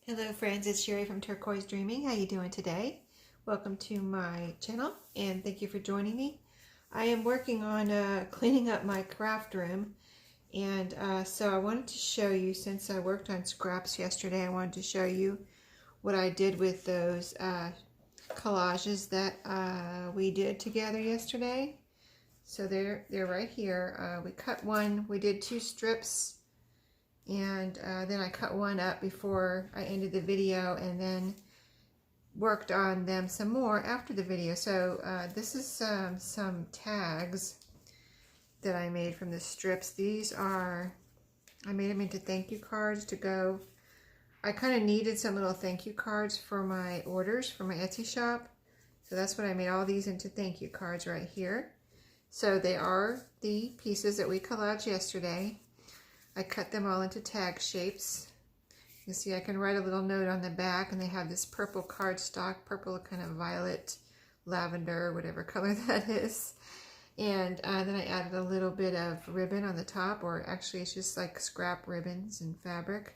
Hello friends, it's Sheree from Turquoise Dreaming. How you doing today? Welcome to my channel and thank you for joining me. I am working on cleaning up my craft room, and so I wanted to show you, since I worked on scraps yesterday, I wanted to show you what I did with those collages that we did together yesterday. So they're right here. We cut one, we did 2 strips, and then I cut one up before I ended the video, and then worked on them some more after the video. So this is some tags that I made from the strips. These are, I made them into thank you cards to go. I kind of needed some little thank you cards for my orders for my Etsy shop. So that's what I made all these into thank you cards right here. So they are the pieces that we collaged yesterday. I cut them all into tag shapes. You can see I can write a little note on the back, and they have this purple cardstock, purple kind of violet, lavender, whatever color that is. And then I added a little bit of ribbon on the top, or actually it's just like scrap ribbons and fabric.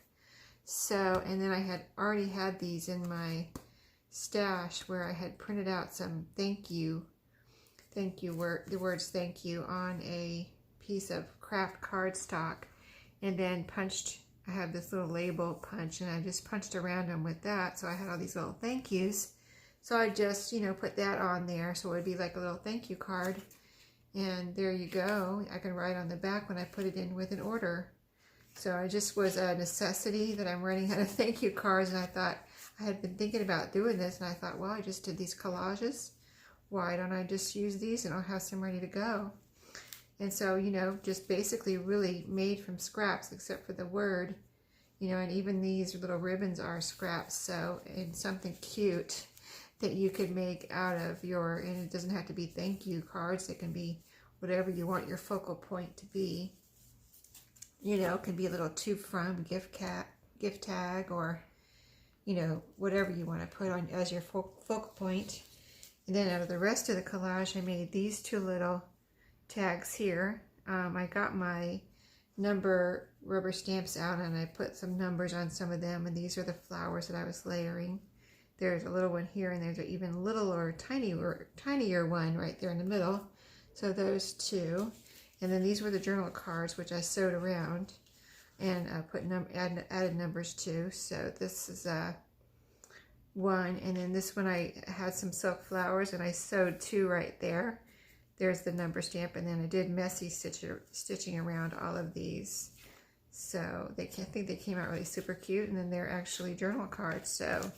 So, and then I had already had these in my stash where I had printed out some the words thank you on a piece of craft cardstock. And then punched, I have this little label punch, and I just punched around them with that. So I had all these little thank yous. So I just, put that on there. So it would be like a little thank you card. And there you go. I can write on the back when I put it in with an order. So it just was a necessity that I'm running out of thank you cards. And I thought, I had been thinking about doing this. And I thought, well, I just did these collages. Why don't I just use these and I'll have some ready to go? And so, just basically really made from scraps, except for the word, and even these little ribbons are scraps. So, and something cute that you could make out of your, and it doesn't have to be thank you cards. It can be whatever you want your focal point to be. It can be a little to from gift tag, or, whatever you want to put on as your focal point. And then out of the rest of the collage, I made these 2 little tags here. I got my number rubber stamps out, and I put some numbers on some of them, and these are the flowers that I was layering. There's a little one here, and there's an even littler, tinier one right there in the middle. So those 2. And then these were the journal cards, which I sewed around and added numbers to. So this is one, and then this one I had some silk flowers, and I sewed 2 right there. There's the number stamp, and then I did messy stitching around all of these. So I think they came out really super cute, and then they're actually journal cards. So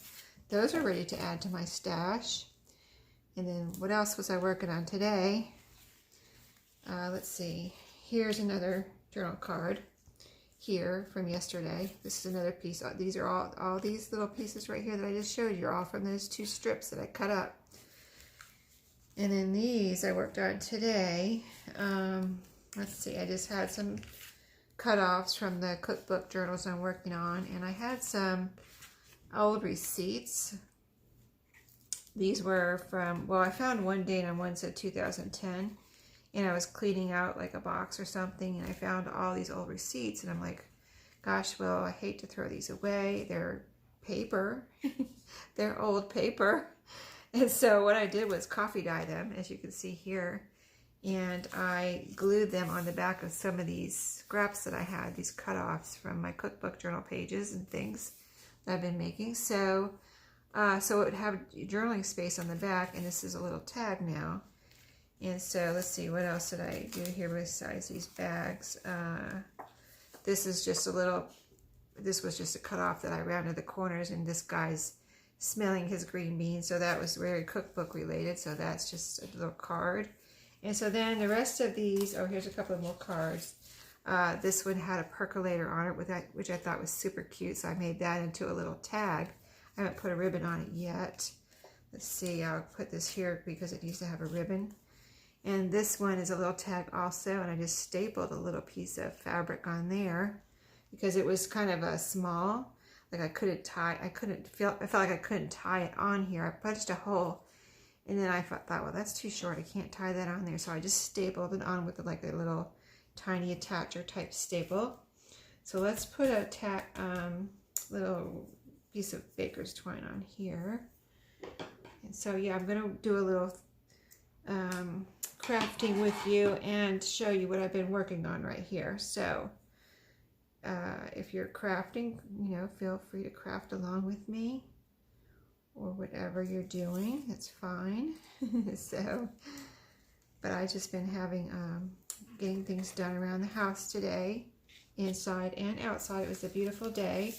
those are ready to add to my stash. And then what else was I working on today? Let's see. Here's another journal card here from yesterday. This is another piece. These are all these little pieces right here that I just showed you are all from those 2 strips that I cut up. And then these I worked on today. Let's see, I just had some cut-offs from the cookbook journals I'm working on, and I had some old receipts. These were from, well, I found one date and one said 2010, and I was cleaning out like a box or something, and I found all these old receipts, and I'm like, gosh, well, I hate to throw these away. They're paper. They're old paper. And so what I did was coffee dye them, as you can see here, and I glued them on the back of some of these scraps that I had, these cut-offs from my cookbook journal pages and things that I've been making. So, so it would have journaling space on the back, and this is a little tag now. And so let's see, what else did I do here besides these bags? This is just this was just a cut-off that I rounded the corners, and this guy's smelling his green beans, so that was very cookbook related. So that's just a little card. And so then the rest of these, oh, here's a couple of more cards. This one had a percolator on it, which I thought was super cute, so I made that into a little tag. I haven't put a ribbon on it yet. Let's see, I'll put this here because it needs to have a ribbon. And this one is a little tag also, and I just stapled a little piece of fabric on there because it was kind of a small. Like I felt like I couldn't tie it on here. I punched a hole, and then I thought, well, that's too short. I can't tie that on there. So I just stapled it on with like a little tiny attacher type staple. So let's put a little piece of baker's twine on here. And so yeah, I'm going to do a little crafting with you and show you what I've been working on right here. So if you're crafting, you know, feel free to craft along with me, or whatever you're doing, that's fine. So, but I just been having getting things done around the house today, inside and outside. It was a beautiful day.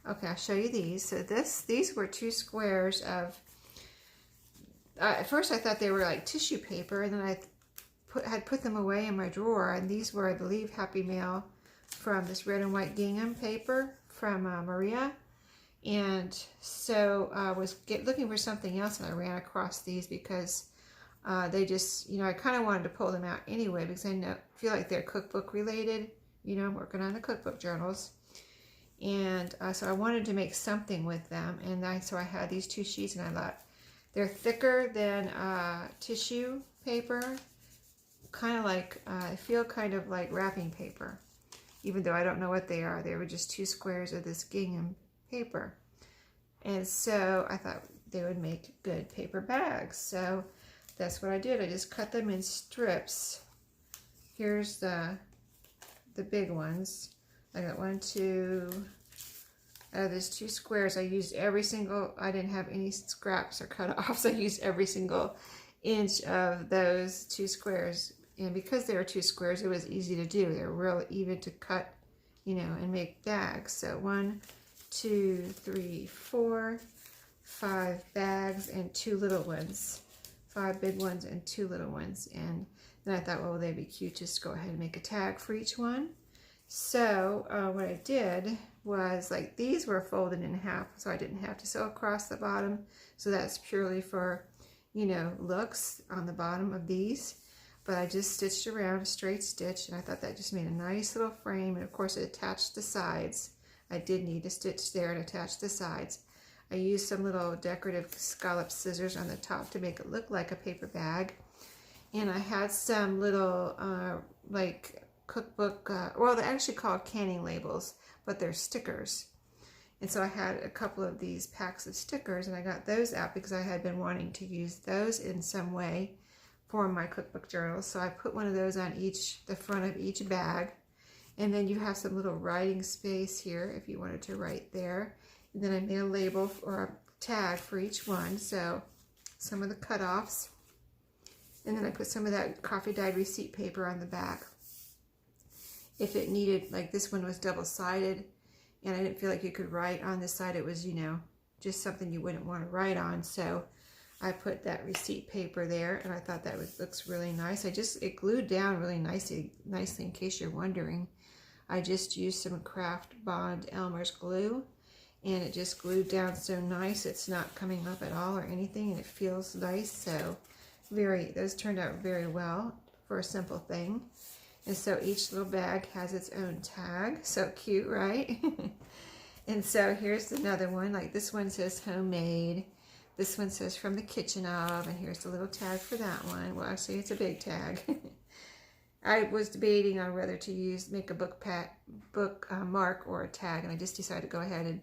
Okay, I'll show you these. So these were 2 squares of, at first I thought they were like tissue paper, and then I had put them away in my drawer, and these were, I believe, Happy Mail from this red and white gingham paper from Maria. And so I was looking for something else, and I ran across these because they just, you know, I kind of wanted to pull them out anyway because I feel like they're cookbook related. You know, I'm working on the cookbook journals. And so I wanted to make something with them. And so I had these 2 sheets, and I thought they're thicker than tissue paper. Kind of like, I feel kind of like wrapping paper. Even though I don't know what they are. They were just 2 squares of this gingham paper. And so I thought they would make good paper bags. So that's what I did. I just cut them in strips. Here's the big ones. I got 1, 2, out of those 2 squares, I used every single, I didn't have any scraps or cut-offs. I used every single inch of those 2 squares. And because they were 2 squares, it was easy to do. They were real even to cut, you know, and make bags. So 1, 2, 3, 4, 5 bags and 2 little ones. 5 big ones and 2 little ones. And then I thought, well, they'd be cute. Just go ahead and make a tag for each one. So what I did was, like, these were folded in half, so I didn't have to sew across the bottom. So that's purely for, you know, looks on the bottom of these. But I just stitched around a straight stitch, and I thought that just made a nice little frame. And of course it attached the sides. I did need to stitch there and attach the sides. I used some little decorative scallop scissors on the top to make it look like a paper bag. And I had some little like cookbook, well, they're actually called canning labels, but they're stickers. And so I had a couple of these packs of stickers, and I got those out because I had been wanting to use those in some way for my cookbook journals. So I put one of those on the front of each bag. And then you have some little writing space here if you wanted to write there. And then I made a label or a tag for each one. So some of the cutoffs. And then I put some of that coffee dyed receipt paper on the back. If it needed, like this one was double-sided, and I didn't feel like you could write on this side. It was, you know, just something you wouldn't want to write on. So I put that receipt paper there, and I thought that looks really nice. It glued down really nicely in case you're wondering. I just used some Craft Bond Elmer's glue, and it just glued down so nice. It's not coming up at all or anything, and it feels nice. So those turned out very well for a simple thing. And so each little bag has its own tag. So cute, right? And so here's another one. Like this one says homemade. This one says from the kitchen of, and here's the little tag for that one. Well, actually, it's a big tag. I was debating on whether to make a book mark or a tag, and I just decided to go ahead and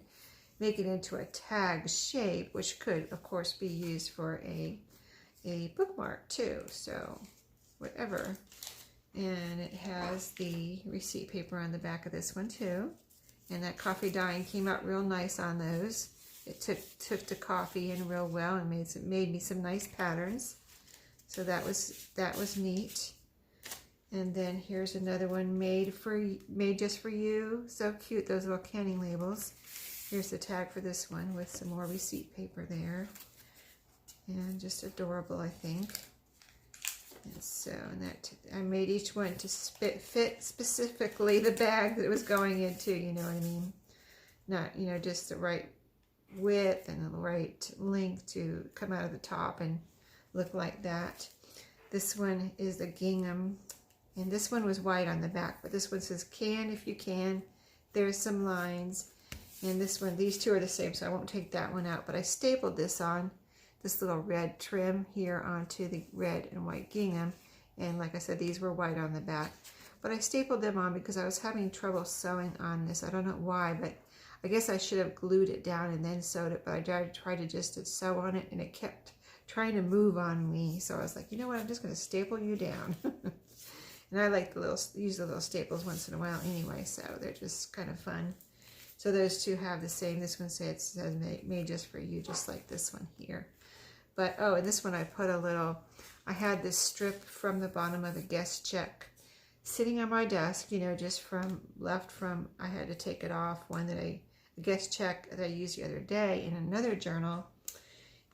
make it into a tag shape, which could, of course, be used for a bookmark too. So, whatever. And it has the receipt paper on the back of this one too. And that coffee dyeing came out real nice on those. It took the coffee in real well and made me some nice patterns. So that was neat. And then here's another one made just for you. So cute, those little canning labels. Here's the tag for this one with some more receipt paper there. And just adorable, I think. And so I made each one to fit specifically the bag that it was going into, you know what I mean? Not, you know, just the right width and the right length to come out of the top and look like that. This one is the gingham, and this one was white on the back, but this one says can if you can. There's some lines, and these two are the same, so I won't take that one out, but I stapled this little red trim here onto the red and white gingham, and like I said, these were white on the back, but I stapled them on because I was having trouble sewing on this. I don't know why, but I guess I should have glued it down and then sewed it, but I tried to just to sew on it and it kept trying to move on me. So I was like, you know what, I'm just going to staple you down. And I like use the little staples once in a while anyway, so they're just kind of fun. So those two have the same. This one says made just for you, just like this one here. But, oh, and this one I put a little, I had this strip from the bottom of a guest check sitting on my desk, you know, just left from, I had to take it off, one that a guest check that I used the other day in another journal.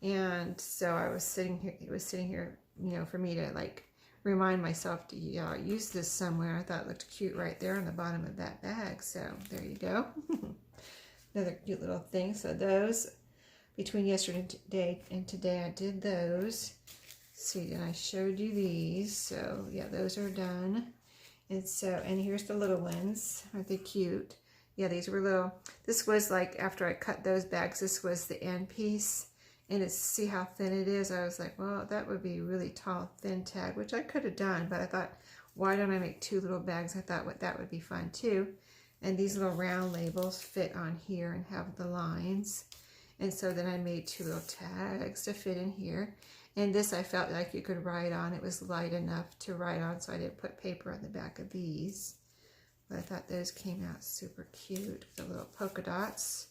And so I was sitting here, it was sitting here, you know, for me to like remind myself to use this somewhere. I thought it looked cute right there on the bottom of that bag. So there you go. Another cute little thing. So those, between yesterday and today, I did those. See, and I showed you these. So yeah, those are done. And so, and here's the little ones. Aren't they cute? Yeah, these were little, this was like, after I cut those bags, this was the end piece. And it's, see how thin it is? I was like, well, that would be a really tall, thin tag, which I could have done, but I thought, why don't I make two little bags? I thought that would be fun too. And these little round labels fit on here and have the lines. And so then I made two little tags to fit in here. And this I felt like you could write on. It was light enough to write on, so I didn't put paper on the back of these. But I thought those came out super cute, the little polka dots.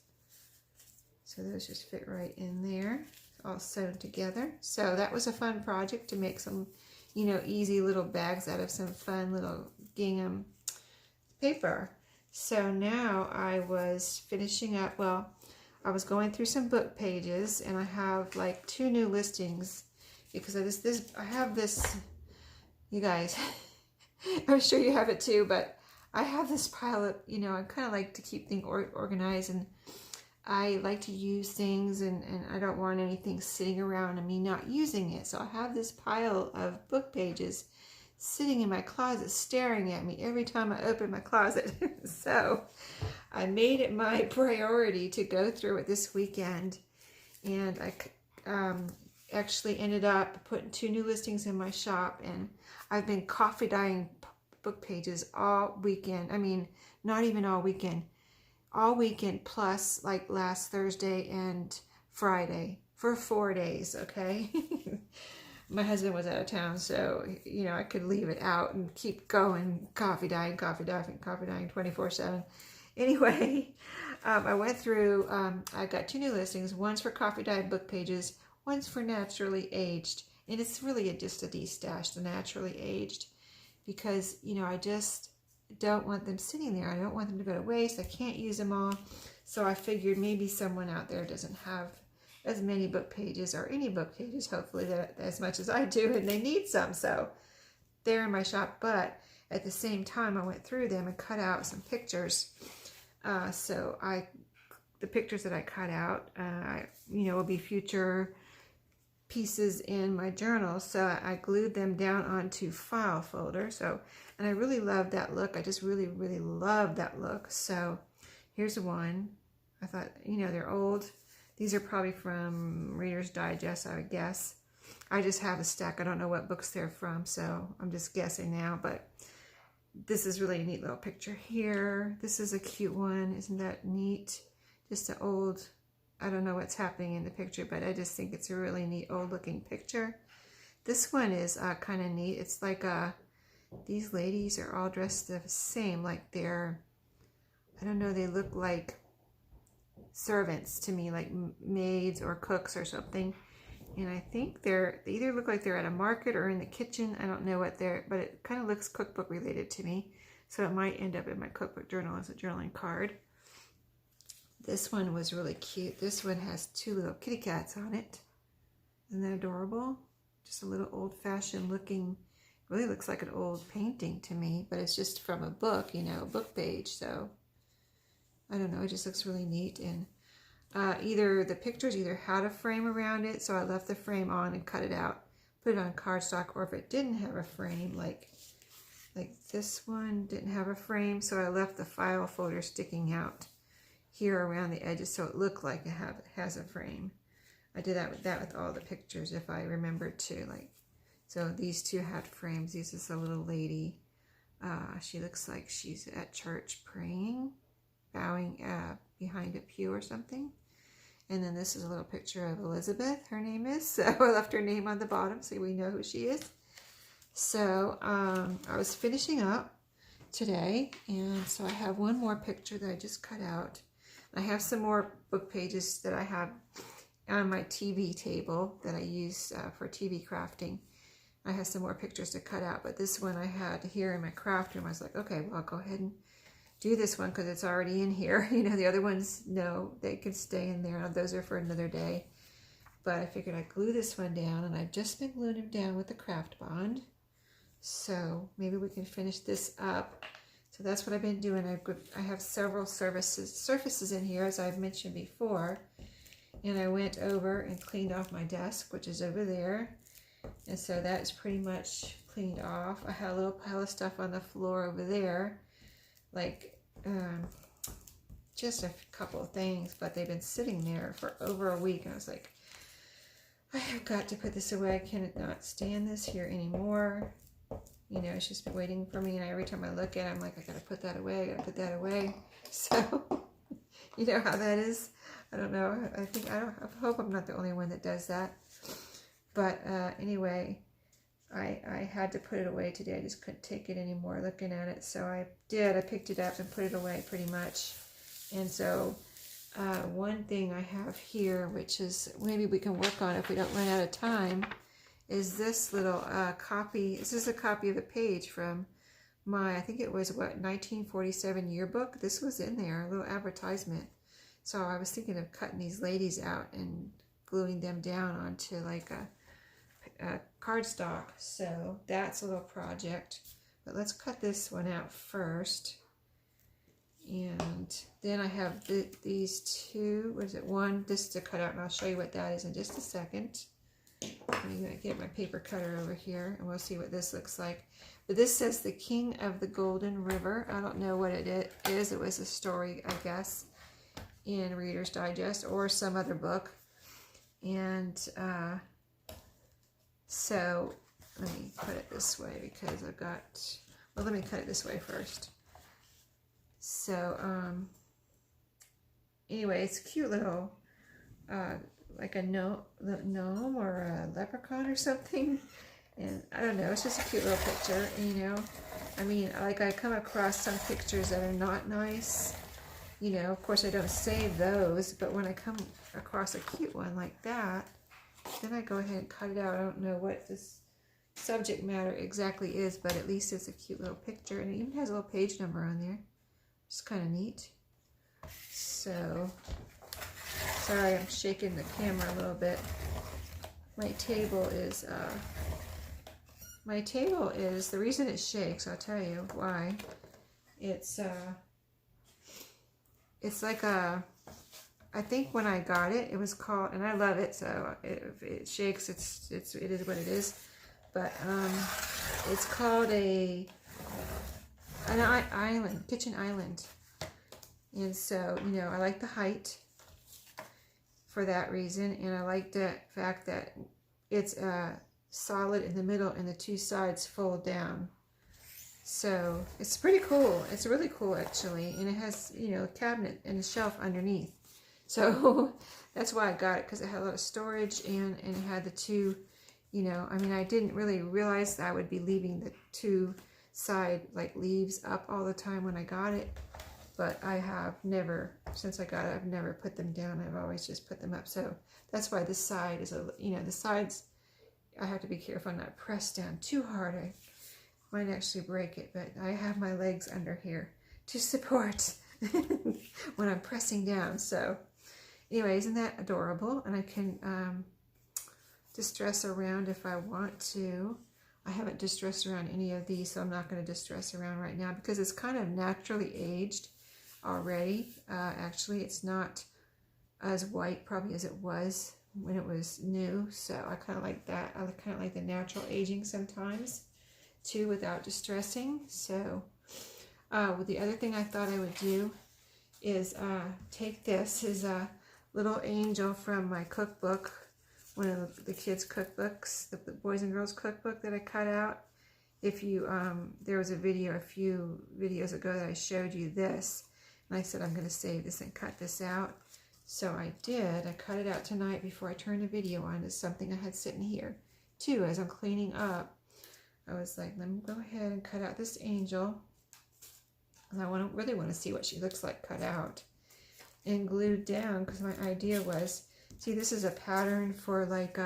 So those just fit right in there, all sewn together. So that was a fun project to make some, you know, easy little bags out of some fun little gingham paper. So now I was finishing up, well, I was going through some book pages, and I have like 2 new listings because I have this, you guys, I'm sure you have it too, but I have this pile of, you know, I kind of like to keep things organized, and I like to use things, and I don't want anything sitting around and me not using it. So I have this pile of book pages sitting in my closet staring at me every time I open my closet. So I made it my priority to go through it this weekend, and I actually ended up putting 2 new listings in my shop, and I've been coffee dyeing book pages all weekend. I mean, not even all weekend. All weekend plus like last Thursday and Friday for 4 days, okay? My husband was out of town, so, you know, I could leave it out and keep going, coffee dyeing 24/7. Anyway, I went through, I got 2 new listings. One's for coffee dyed book pages, one's for naturally aged. And it's really just a de-stash, the naturally aged, because, you know, I just don't want them sitting there. I don't want them to go to waste. I can't use them all. So I figured maybe someone out there doesn't have as many book pages, or any book pages, hopefully, that as much as I do, and they need some. So they're in my shop. But at the same time, I went through them and cut out some pictures. So the pictures that I cut out, you know, will be future pieces in my journal. So I glued them down onto file folder. So, and I really love that look. I just really, really love that look. So here's one. I thought, you know, they're old. These are probably from Reader's Digest, I would guess. I just have a stack. I don't know what books they're from, so I'm just guessing now. But this is really a neat little picture here. This is a cute one. Isn't that neat? Just an old, I don't know what's happening in the picture, but I just think it's a really neat old looking picture. This one is kind of neat. It's like these ladies are all dressed the same, like they're, I don't know, they look like servants to me, like maids or cooks or something. And I think they either look like they're at a market or in the kitchen. I don't know what they're, but it kind of looks cookbook related to me. So it might end up in my cookbook journal as a journaling card. This one was really cute. This one has 2 little kitty cats on it. Isn't that adorable? Just a little old-fashioned looking, really looks like an old painting to me, but it's just from a book, you know, a book page. So I don't know, it just looks really neat. And either the pictures either had a frame around it, so I left the frame on and cut it out, put it on cardstock, or if it didn't have a frame, like this one didn't have a frame, so I left the file folder sticking out here around the edges so it looked like it has a frame. I did that with all the pictures, if I remember to. Like, so these 2 had frames. This is a little lady. She looks like she's at church praying. bowing behind a pew or something. And then this is a little picture of Elizabeth, her name is. So I left her name on the bottom so we know who she is. So I was finishing up today, and so I have one more picture that I just cut out. I have some more book pages that I have on my TV table that I use for TV crafting. I have some more pictures to cut out, but this one I had here in my craft room. I was like, okay, well, I'll go ahead and do this one because it's already in here. You know, the other ones, no, they can stay in there. Those are for another day. But I figured I'd glue this one down, and I've just been gluing them down with the craft bond. So maybe we can finish this up. So that's what I've been doing. I have several surfaces in here, as I've mentioned before. And I went over and cleaned off my desk, which is over there. And so that's pretty much cleaned off. I had a little pile of stuff on the floor over there. Like just a couple of things, but they've been sitting there for over a week. And I was like, I have got to put this away. I cannot stand this here anymore. You know, it's just been waiting for me, and every time I look at it, I'm like, I gotta put that away, I gotta put that away. So, you know how that is. I don't know. I hope I'm not the only one that does that. But anyway, I had to put it away today. I just couldn't take it anymore looking at it. So I did. I picked it up and put it away pretty much. And so one thing I have here, which is maybe we can work on if we don't run out of time, is this little copy. This is a copy of a page from my, I think it was, what, 1947 yearbook. This was in there, a little advertisement. So I was thinking of cutting these ladies out and gluing them down onto like a cardstock. So that's a little project. But let's cut this one out first. And then I have these two. What is it? One, this to cut out, and I'll show you what that is in just a second. I'm going to get my paper cutter over here, and we'll see what this looks like. But this says The King of the Golden River. I don't know what it is. It was a story, I guess, in Reader's Digest or some other book. And so let me put it this way because I've got, well, let me cut it this way first. So anyway, it's a cute little like a gnome or a leprechaun or something, and I don't know, it's just a cute little picture. And, you know, I mean, like, I come across some pictures that are not nice, you know, of course I don't save those, but when I come across a cute one like that, then I go ahead and cut it out. I don't know what this subject matter exactly is, but at least it's a cute little picture, and it even has a little page number on there. It's kind of neat. So sorry, I'm shaking the camera a little bit. My table is, the reason it shakes, I'll tell you why. It's like a, I think when I got it, it was called, and I love it, so if it shakes, it is what it is. But it's called an island, kitchen island. And so, you know, I like the height for that reason, and I like the fact that it's solid in the middle and the two sides fold down. So it's pretty cool. It's really cool, actually, and it has, you know, a cabinet and a shelf underneath. So that's why I got it, because it had a lot of storage, and it had the two, you know, I mean, I didn't really realize that I would be leaving the two side like leaves up all the time when I got it. But I have never, since I got it, I've never put them down. I've always just put them up. So that's why this side is, you know, the sides, I have to be careful not to press down too hard. I might actually break it, but I have my legs under here to support when I'm pressing down. So anyway, isn't that adorable? And I can distress around if I want to. I haven't distressed around any of these, so I'm not going to distress around right now because it's kind of naturally aged already. Actually, it's not as white probably as it was when it was new, so I kind of like that. I kind of like the natural aging sometimes too without distressing. So the other thing I thought I would do is take this is a little angel from my cookbook, one of the kids' cookbooks, the boys and girls cookbook that I cut out. If you there was a video a few videos ago that I showed you this, And I said, I'm going to save this and cut this out. So I did. I cut it out tonight before I turned the video on. It's something I had sitting here too as I'm cleaning up. I was like, let me go ahead and cut out this angel. And I really want to see what she looks like cut out and glued down, because my idea was, see, this is a pattern for like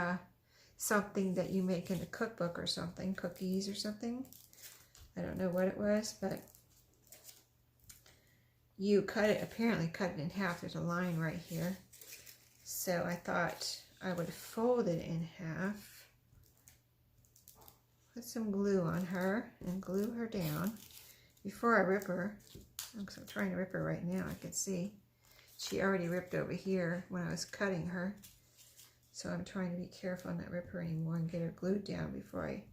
something that you make in a cookbook or something, cookies or something. I don't know what it was, but you cut it, apparently cut it in half. There's a line right here. So I thought I would fold it in half, put some glue on her and glue her down before I rip her. Because I'm trying to rip her right now. I can see she already ripped over here when I was cutting her. So I'm trying to be careful and not rip her anymore and get her glued down before I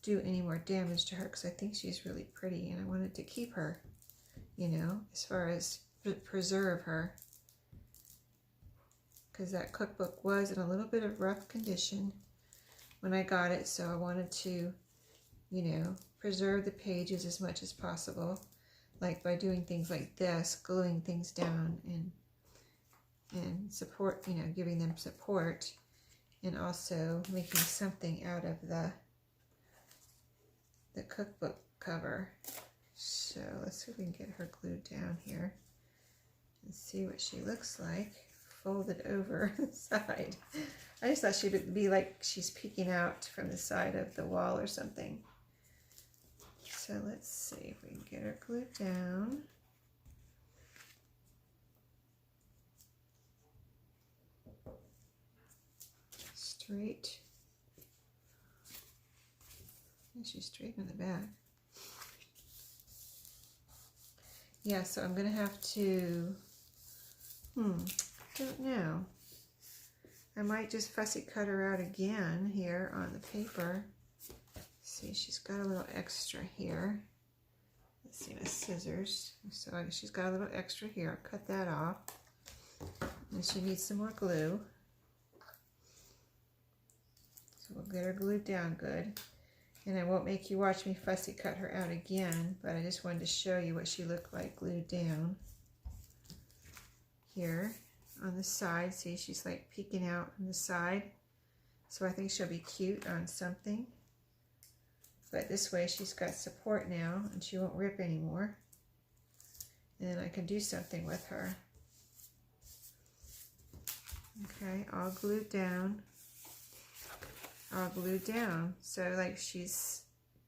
do any more damage to her, because I think she's really pretty and I wanted to keep her, you know, as far as preserve her, because that cookbook was in a little bit of rough condition when I got it. So I wanted to, you know, preserve the pages as much as possible, like by doing things like this, gluing things down and support, you know, giving them support, and also making something out of the cookbook cover. So let's see if we can get her glued down here and see what she looks like folded over the side. I just thought she would be like she's peeking out from the side of the wall or something. So let's see if we can get her glued down. Straight. And she's straight in the back. Yeah, so I'm going to have to, don't know. I might just fussy cut her out again here on the paper. See, she's got a little extra here. Let's see, my scissors. So she's got a little extra here. I'll cut that off. And she needs some more glue. So we'll get her glued down good. And I won't make you watch me fussy cut her out again, but I just wanted to show you what she looked like glued down. Here on the side, see, she's like peeking out on the side. So I think she'll be cute on something. But this way she's got support now and she won't rip anymore. And I can do something with her. Okay, all glued down. All glued down. So like she's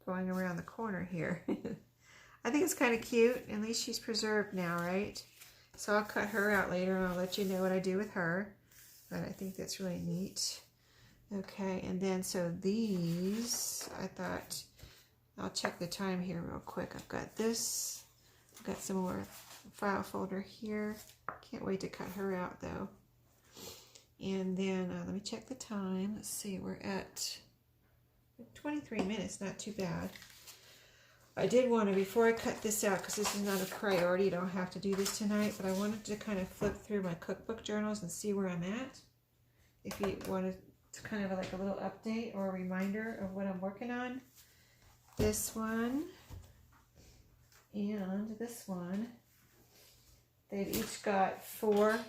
going around the corner here. I think it's kind of cute. At least she's preserved now, right? So I'll cut her out later and I'll let you know what I do with her. But I think that's really neat. Okay, and then so these, I thought, I'll check the time here real quick. I've got this. I've got some more file folder here. Can't wait to cut her out though. And then let me check the time. Let's see, we're at 23 minutes, not too bad. I did want to, before I cut this out, because this is not a priority, you don't have to do this tonight, but I wanted to kind of flip through my cookbook journals and see where I'm at. If you wanted to kind of like a little update or a reminder of what I'm working on. This one and this one, they've each got four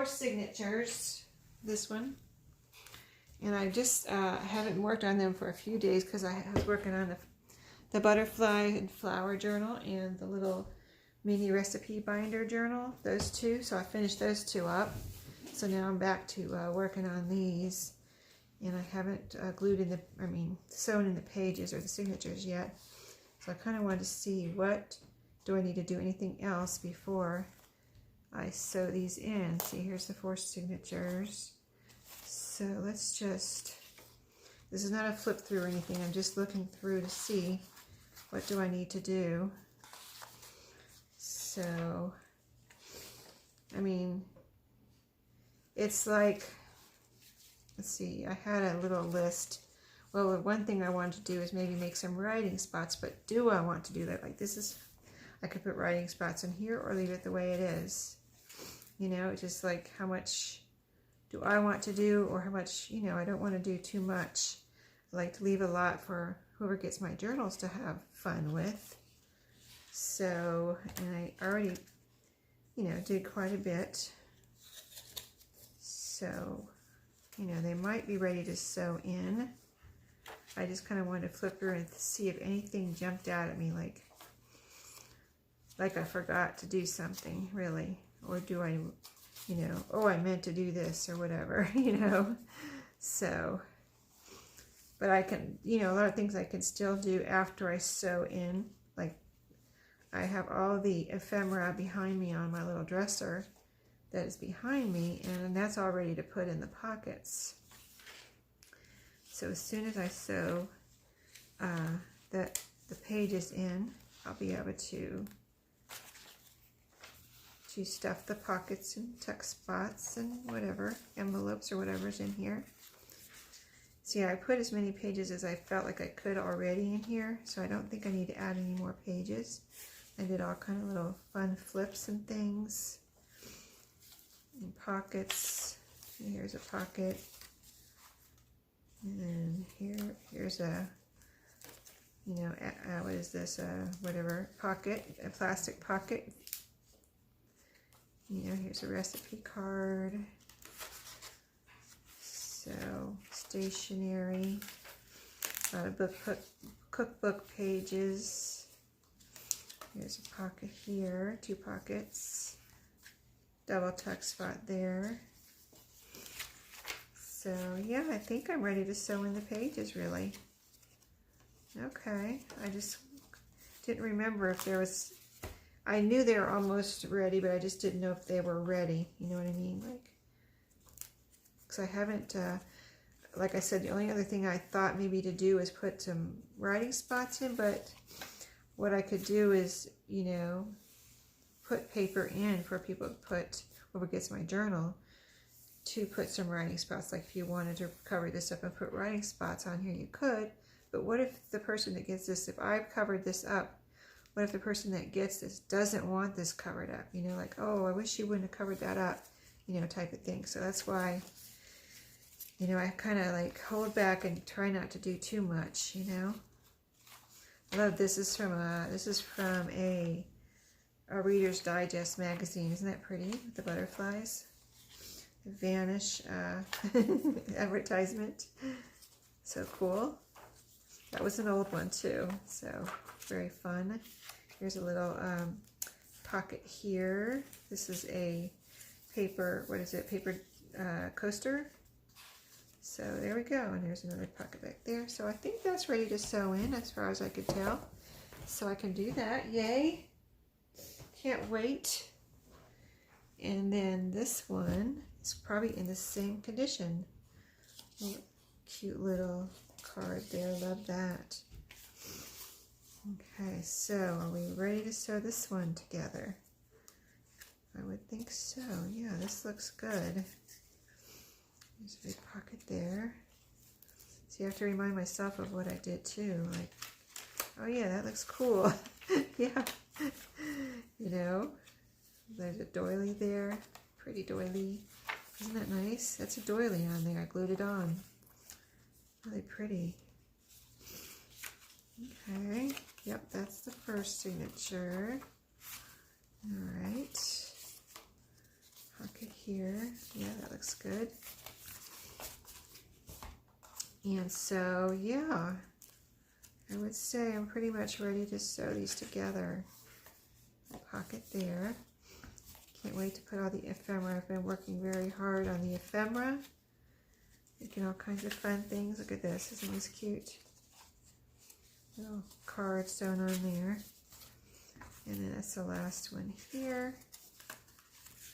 signatures. This one, and I just haven't worked on them for a few days because I was working on the butterfly and flower journal and the little mini recipe binder journal, those two. So I finished those two up. So now I'm back to working on these, and I haven't sewn in the pages or the signatures yet. So I kind of wanted to see, what do I need to do, anything else before I sew these in. See, here's the 4 signatures. So let's just, this is not a flip through or anything, I'm just looking through to see what do I need to do. So, I mean, it's like, let's see, I had a little list. Well, one thing I wanted to do is maybe make some writing spots, but do I want to do that? Like this is, I could put writing spots in here or leave it the way it is. You know, it's just like, how much do I want to do, or how much, you know, I don't want to do too much. I like to leave a lot for whoever gets my journals to have fun with. So, and I already, you know, did quite a bit. So, you know, they might be ready to sew in. I just kind of wanted to flip through and see if anything jumped out at me, like I forgot to do something, really. Or do I, you know, oh, I meant to do this or whatever, you know. So, but I can, you know, a lot of things I can still do after I sew in. Like, I have all the ephemera behind me on my little dresser that is behind me, and that's all ready to put in the pockets. So as soon as I sew the pages in, I'll be able to stuff the pockets and tuck spots and whatever, envelopes or whatever's in here. So yeah, I put as many pages as I felt like I could already in here, so I don't think I need to add any more pages. I did all kind of little fun flips and things. And pockets. And here's a pocket. And then here's a, you know, what is this? Whatever, pocket, a plastic pocket. You know, here's a recipe card. So, stationery. A lot of cookbook pages. Here's a pocket here, 2 pockets. Double tuck spot there. So, yeah, I think I'm ready to sew in the pages, really. Okay, I just didn't remember if there was... I knew they were almost ready, but I just didn't know if they were ready. You know what I mean? Like, because I haven't, like I said, the only other thing I thought maybe to do is put some writing spots in, but what I could do is, you know, put paper in for people to put, whoever gets my journal, to put some writing spots. Like if you wanted to cover this up and put writing spots on here, you could. But what if the person that gets this, if I've covered this up, what if the person that gets this doesn't want this covered up? You know, like, oh, I wish you wouldn't have covered that up, you know, type of thing. So that's why, you know, I kind of like hold back and try not to do too much, you know. I love this. Is from a Reader's Digest magazine. Isn't that pretty? With the butterflies. The Vanish advertisement. So cool. That was an old one too. So very fun. Here's a little pocket here. This is a paper, what is it? Paper coaster. So there we go. And there's another pocket back there. So I think that's ready to sew in as far as I could tell. So I can do that. Yay. Can't wait. And then this one is probably in the same condition. Oh, cute little card there. Love that. Okay, so are we ready to sew this one together? I would think so. Yeah, this looks good. There's a big pocket there. So you have to remind myself of what I did too. Like, oh yeah, that looks cool. Yeah. You know, there's a doily there. Pretty doily. Isn't that nice? That's a doily on there. I glued it on. Really pretty. Okay. Yep, that's the first signature. All right. Pocket here. Yeah, that looks good. And so, yeah, I would say I'm pretty much ready to sew these together. A pocket there. Can't wait to put all the ephemera. I've been working very hard on the ephemera. Making all kinds of fun things. Look at this. Isn't this cute? Little card sewn on there. And then that's the last one here.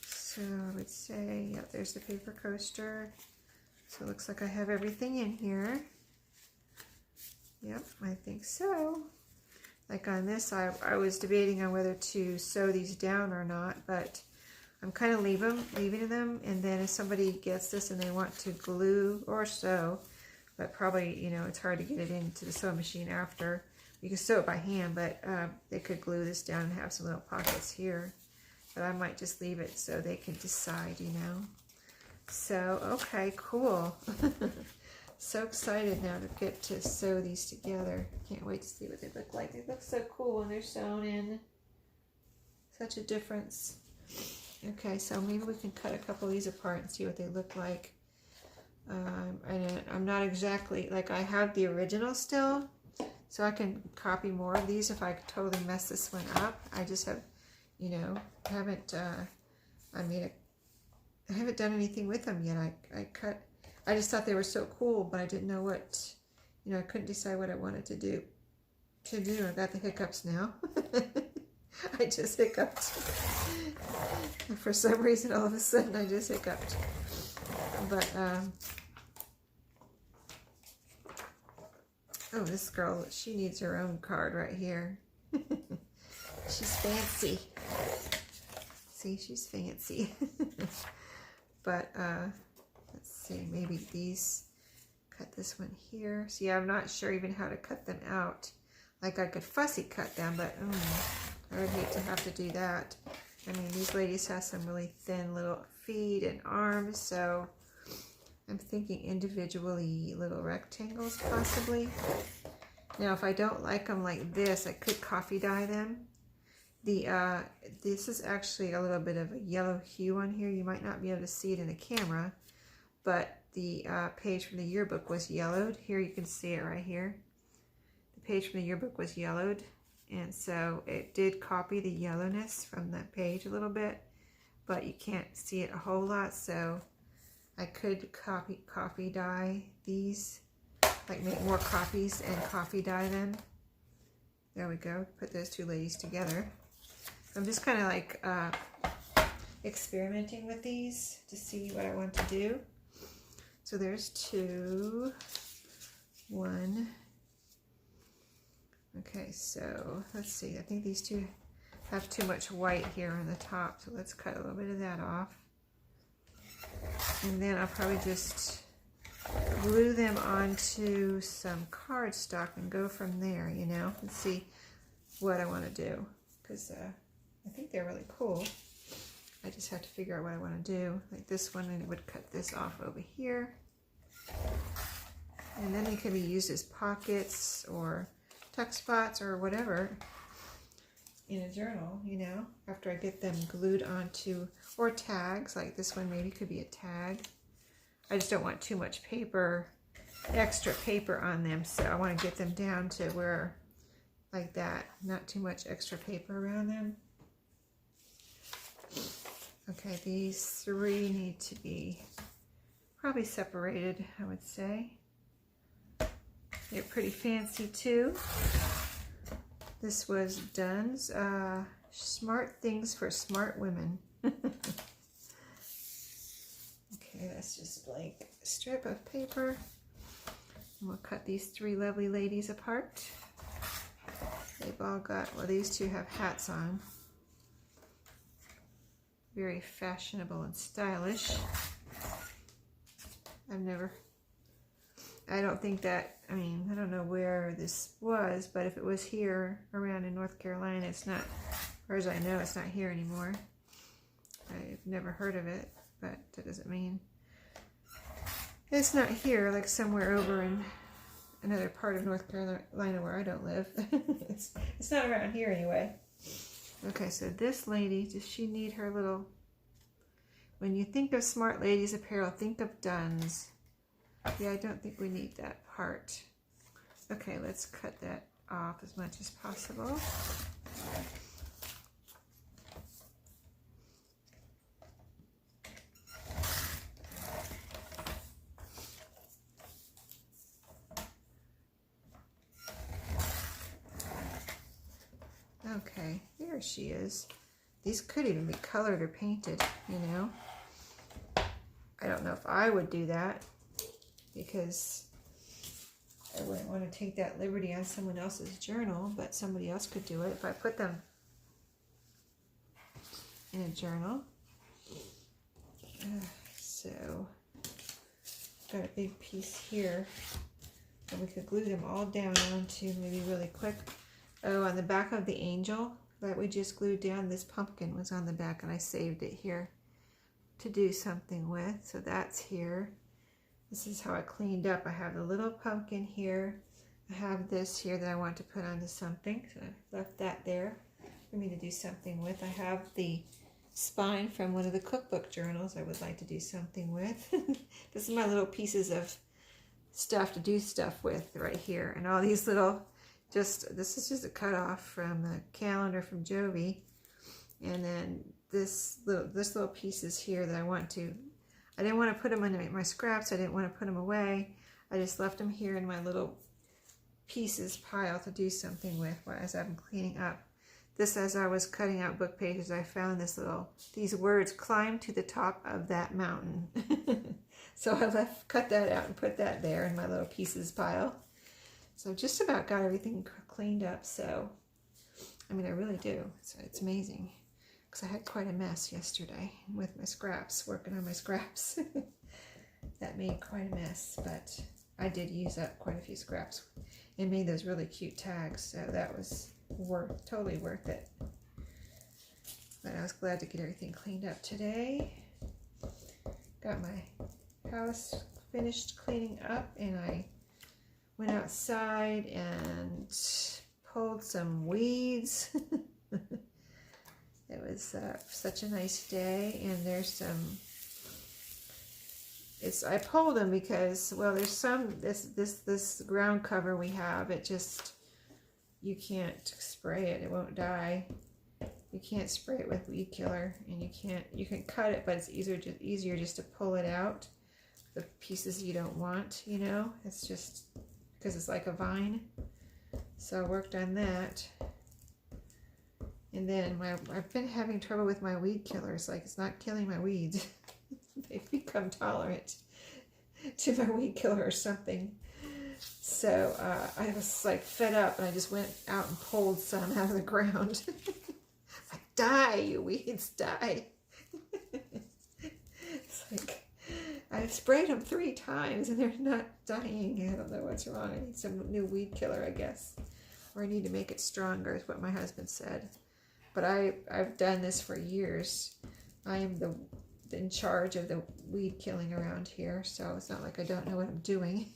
So I would say, yep, there's the paper coaster. So it looks like I have everything in here. Yep, I think so. Like on this, I was debating on whether to sew these down or not, but I'm kind of leaving them, and then if somebody gets this and they want to glue or sew, but probably, you know, it's hard to get it into the sewing machine after. You can sew it by hand, but they could glue this down and have some little pockets here. But I might just leave it so they can decide, you know. So, okay, cool. So excited now to get to sew these together. Can't wait to see what they look like. They look so cool when they're sewn in. Such a difference. Okay, so maybe we can cut a couple of these apart and see what they look like. I'm not exactly, like I have the original still, so I can copy more of these if I totally mess this one up. I just have, you know, haven't, I haven't done anything with them yet. I just thought they were so cool, but I didn't know what, you know, I couldn't decide what I wanted to do. I got the hiccups now. I just hiccuped. For some reason, all of a sudden, I just hiccuped. But, oh, this girl, she needs her own card right here. She's fancy. See, she's fancy. But, let's see, maybe these, cut this one here. See, I'm not sure even how to cut them out. Like, I could fussy cut them, but I would hate to have to do that. I mean, these ladies have some really thin little feet and arms, so I'm thinking individually little rectangles, possibly. Now, if I don't like them like this, I could coffee dye them. This is actually a little bit of a yellow hue on here. You might not be able to see it in the camera, but the page from the yearbook was yellowed. Here you can see it right here. The page from the yearbook was yellowed, and so it did copy the yellowness from that page a little bit, but you can't see it a whole lot, so I could coffee dye these, like make more copies and coffee dye them. There we go. Put those two ladies together. I'm just kind of like experimenting with these to see what I want to do. So there's two, one. Okay, so let's see. I think these two have too much white here on the top, so let's cut a little bit of that off. And then I'll probably just glue them onto some cardstock and go from there, you know, and see what I want to do. Because I think they're really cool. I just have to figure out what I want to do. Like this one, and it would cut this off over here. And then they can be used as pockets or tuck spots or whatever in a journal, you know, after I get them glued onto, or tags, like this one maybe could be a tag. I just don't want too much paper, extra paper on them, so I want to get them down to where, like that, not too much extra paper around them. Okay, these three need to be probably separated, I would say. They're pretty fancy too. This was Dunn's Smart Things for Smart Women. Okay, that's just blank strip of paper. And we'll cut these three lovely ladies apart. They've all got, well, these two have hats on. Very fashionable and stylish. I don't think that, I mean, I don't know where this was, but if it was here around in North Carolina, it's not, as far as I know, it's not here anymore. I've never heard of it, but that doesn't mean it's not here, like somewhere over in another part of North Carolina where I don't live. It's not around here anyway. Okay, so this lady, does she need her little, when you think of Smart Ladies Apparel, think of Dunn's. Yeah, I don't think we need that part. Okay, let's cut that off as much as possible. Okay, there she is. These could even be colored or painted, you know. I don't know if I would do that, because I wouldn't want to take that liberty on someone else's journal, but somebody else could do it if I put them in a journal. So, got a big piece here, and we could glue them all down onto, maybe really quick. Oh, on the back of the angel that we just glued down, this pumpkin was on the back, and I saved it here to do something with. So that's here. This is how I cleaned up. I have the little pumpkin here. I have this here that I want to put onto something, so I left that there. for me to do something with. I have the spine from one of the cookbook journals I would like to do something with. This is my little pieces of stuff to do stuff with right here. And all these little, this is just a cut off from the calendar from Jovi. And then this little pieces here that I didn't want to put them in my scraps. I didn't want to put them away. I just left them here in my little pieces pile to do something with as I'm cleaning up. This, as I was cutting out book pages, I found these words, climb to the top of that mountain. So I cut that out and put that there in my little pieces pile. So I've just about got everything cleaned up. So, I mean, I really do. So it's amazing. Because I had quite a mess yesterday with my scraps, working on my scraps. That made quite a mess, but I did use up quite a few scraps and made those really cute tags, so that was totally worth it. But I was glad to get everything cleaned up today. Got my house finished cleaning up, and I went outside and pulled some weeds. It was such a nice day, and there's some, I pulled them because, well, there's some, this ground cover we have, it just, you can't spray it, it won't die. You can't spray it with weed killer, and you can cut it, but it's easier just to pull it out, the pieces you don't want, you know, it's just, because it's like a vine. So I worked on that. And then I've been having trouble with my weed killers, like it's not killing my weeds. They've become tolerant to my weed killer or something. So I was like fed up, and I just went out and pulled some out of the ground. Like, die, you weeds, die. It's like, I've sprayed them 3 times and they're not dying. I don't know what's wrong. I need some new weed killer, I guess. Or I need to make it stronger, is what my husband said. But I've done this for years. I am in charge of the weed killing around here, so it's not like I don't know what I'm doing.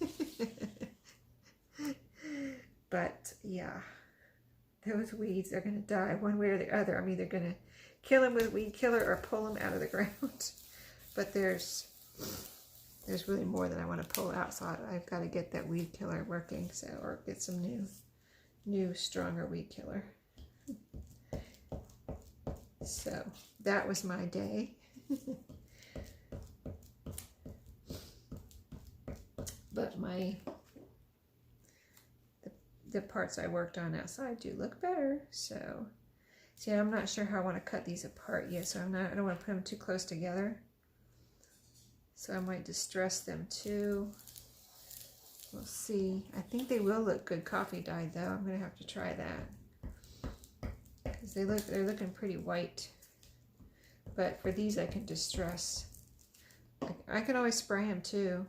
But yeah, those weeds are going to die one way or the other. I'm either going to kill them with weed killer or pull them out of the ground. But there's really more than I want to pull out, so I've got to get that weed killer working, so, or get some new stronger weed killer. So that was my day. But the parts I worked on outside do look better. So see, I'm not sure how I want to cut these apart yet, so I don't want to put them too close together. So I might distress them too. We'll see. I think they will look good coffee dyed though. I'm gonna have to try that. They're looking pretty white, but for these I can distress. I can always spray them too,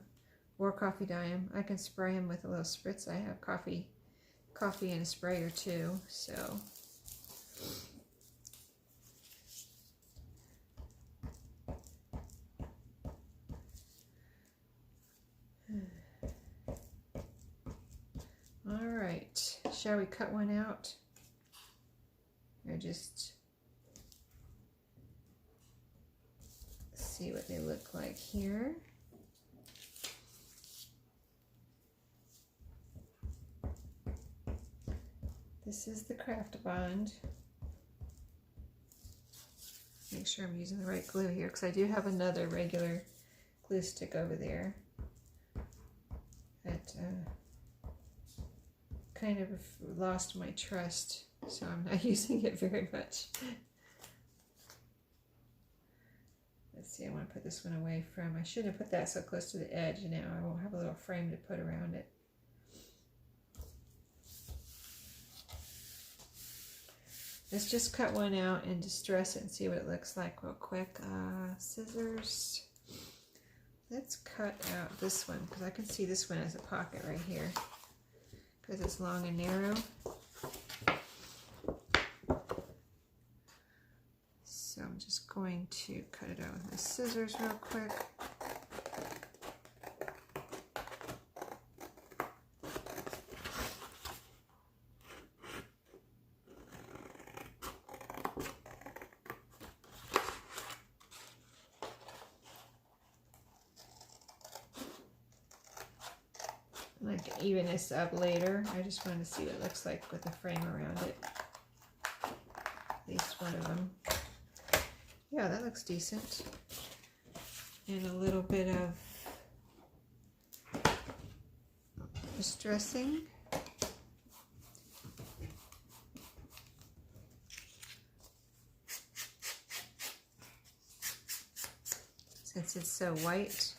or coffee dye them. I can spray them with a little spritz. I have coffee in a sprayer too. So all right, shall we cut one out? Or just see what they look like here. This is the craft bond. Make sure I'm using the right glue here, because I do have another regular glue stick over there that kind of lost my trust. So I'm not using it very much. Let's see, I want to put this one away from, I shouldn't have put that so close to the edge, and now I won't have a little frame to put around it. Let's just cut one out and distress it and see what it looks like real quick. Scissors. Let's cut out this one, because I can see this one as a pocket right here, because it's long and narrow. So I'm just going to cut it out with my scissors real quick. I can even this up later. I just wanted to see what it looks like with a frame around it. At least one of them. Yeah, that looks decent. And a little bit of distressing. Since it's so white.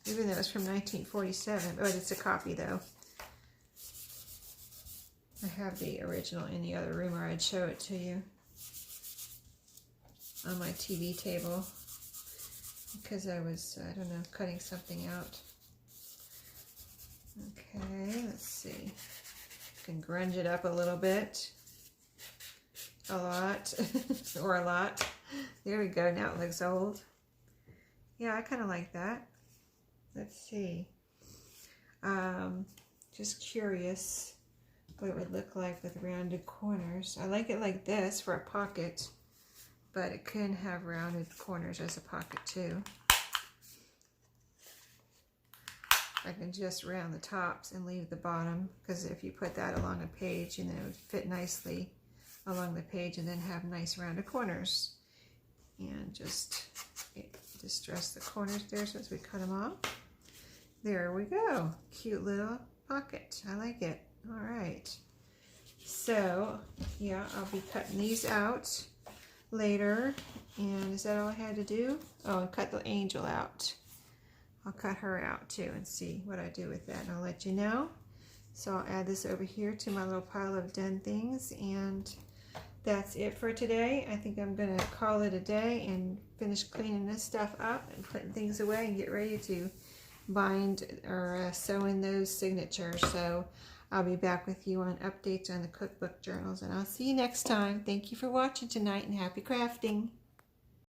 Even though it's from 1947. Oh, it's a copy though. I have the original in the other room, or I'd show it to you on my TV table because I was, I don't know, cutting something out. Okay, let's see. You can grunge it up a little bit. A lot. Or a lot. There we go. Now it looks old. Yeah, I kind of like that. Let's see. Just curious what it would look like with rounded corners. I like it like this for a pocket, but it can have rounded corners as a pocket too. I can just round the tops and leave the bottom, because if you put that along a page, you know, it would fit nicely along the page and then have nice rounded corners. And just distress the corners there so as we cut them off. There we go. Cute little pocket. I like it. All right. So, yeah, I'll be cutting these out later. And is that all I had to do? Oh, and cut the angel out. I'll cut her out too and see what I do with that. And I'll let you know. So I'll add this over here to my little pile of done things. And that's it for today. I think I'm going to call it a day and finish cleaning this stuff up and putting things away and get ready to bind or sew in those signatures. So I'll be back with you on updates on the cookbook journals, and I'll see you next time. Thank you for watching tonight, and happy crafting.